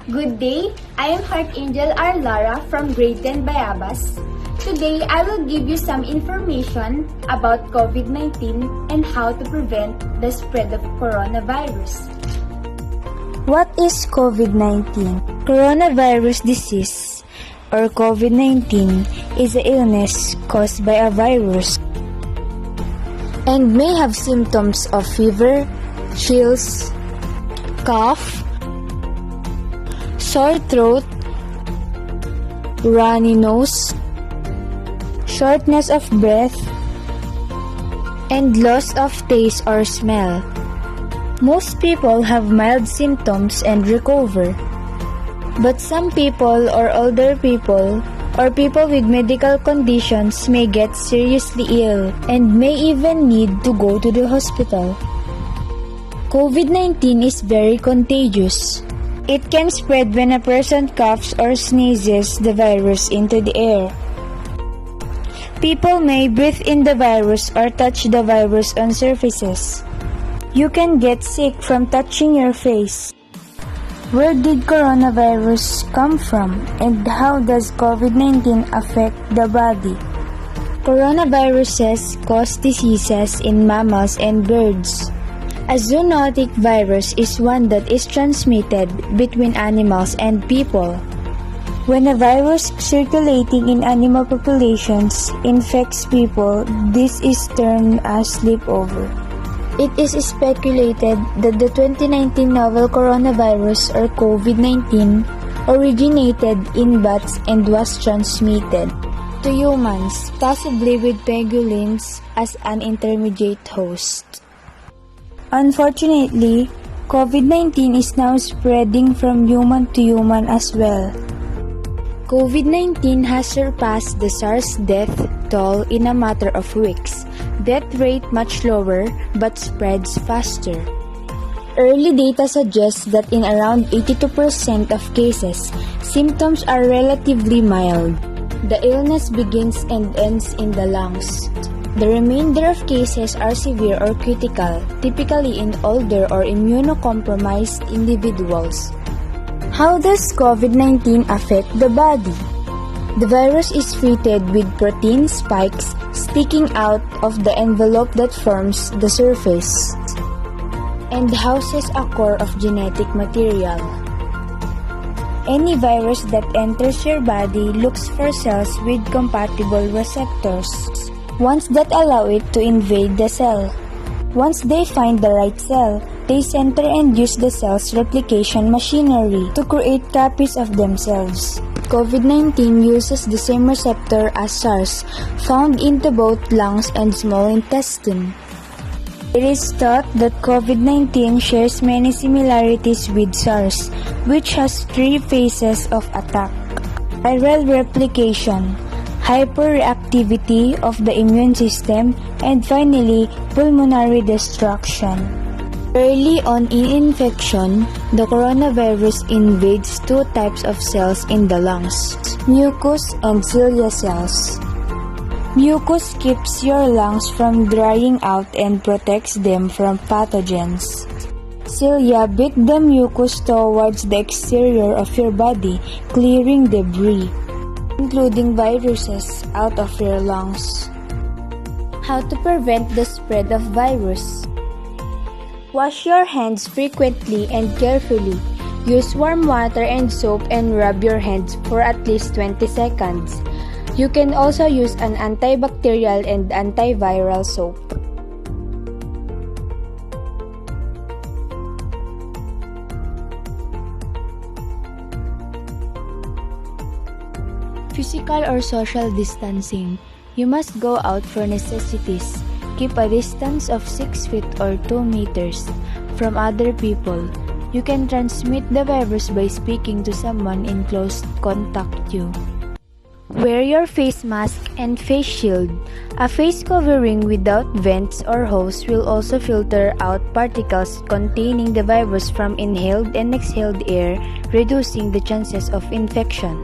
Good day, I am Archangel R. Lara from Grade 10 Bayabas. Today, I will give you some information about COVID-19 and how to prevent the spread of coronavirus. What is COVID-19? Coronavirus disease, or COVID-19, is an illness caused by a virus and may have symptoms of fever, chills, cough, sore throat, runny nose, shortness of breath, and loss of taste or smell. Most people have mild symptoms and recover, but some people or older people or people with medical conditions may get seriously ill and may even need to go to the hospital. COVID-19 is very contagious. It can spread when a person coughs or sneezes the virus into the air. People may breathe in the virus or touch the virus on surfaces. You can get sick from touching your face. Where did coronavirus come from, and how does COVID-19 affect the body? Coronaviruses cause diseases in mammals and birds. A zoonotic virus is one that is transmitted between animals and people. When a virus circulating in animal populations infects people, this is termed as spillover. It is speculated that the 2019 novel coronavirus or COVID-19 originated in bats and was transmitted to humans, possibly with pangolins as an intermediate host. Unfortunately, COVID-19 is now spreading from human to human as well. COVID-19 has surpassed the SARS death toll in a matter of weeks. Death rate much lower but spreads faster. Early data suggests that in around 82% of cases, symptoms are relatively mild. The illness begins and ends in the lungs. The remainder of cases are severe or critical, typically in older or immunocompromised individuals. How does COVID-19 affect the body? The virus is treated with protein spikes sticking out of the envelope that forms the surface and houses a core of genetic material. Any virus that enters your body looks for cells with compatible receptors, ones that allow it to invade the cell. Once they find the right cell, they center and use the cell's replication machinery to create copies of themselves. COVID-19 uses the same receptor as SARS, found into both lungs and small intestine. It is thought that COVID-19 shares many similarities with SARS, which has three phases of attack: viral replication, hyperreactivity of the immune system, and finally, pulmonary destruction. Early on in infection, the coronavirus invades two types of cells in the lungs: mucus and cilia cells. Mucus keeps your lungs from drying out and protects them from pathogens. Cilia beat the mucus towards the exterior of your body, clearing debris, including viruses, out of your lungs. How to prevent the spread of virus? Wash your hands frequently and carefully. Use warm water and soap and rub your hands for at least 20 seconds. You can also use an antibacterial and antiviral soap. Physical or social distancing. You must go out for necessities. Keep a distance of 6 feet or 2 meters from other people. You can transmit the virus by speaking to someone in close contact with you. Wear your face mask and face shield. A face covering without vents or hose will also filter out particles containing the virus from inhaled and exhaled air, reducing the chances of infection.